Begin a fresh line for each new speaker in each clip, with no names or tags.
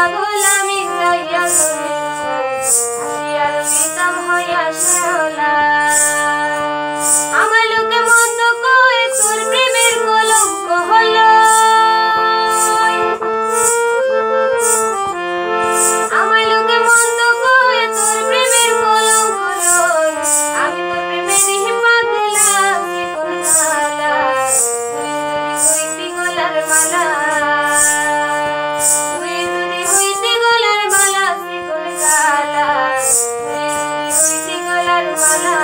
পাগল আমি চাইয়া আসিয়া রইতাম হইয়া শ্যাওলা আমার লোকে মন্দ কয়ে তোর প্রেমের কলঙ্ক হলো আমার লোকে মন্দ কয়ে তোর প্রেমের কলঙ্ক হলো আমি তোর প্রেমেরই পাগলা চিকন গালা তুই গলার মালা তুই যদি হইতি গলার মালা চিকন গালা তুই হইতি গলার মালা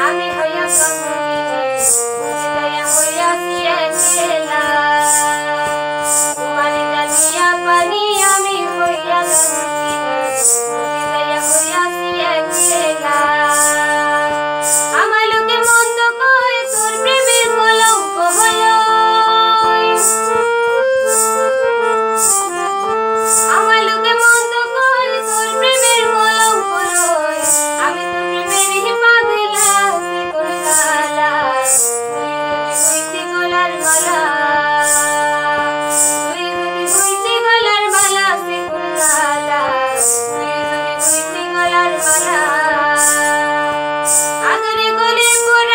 আমি হইয়া হইয়া খেলা তোমার জানিয়া পানি আমি হইয়া হইয়া খেলা আমার লোকে মন্দ কয়ে তোর প্রেমের কলঙ্ক হলো আমার লোকে মন্দ কয়ে তোর প্রেমের কলঙ্ক হলো আমি তোর প্রেমেরই পাগলা চিকন গালা তুই গলার মালা তুই হইতি গলার মালা চিকন গালা তুই হইতি গলার মালা আদরে গলে পড়া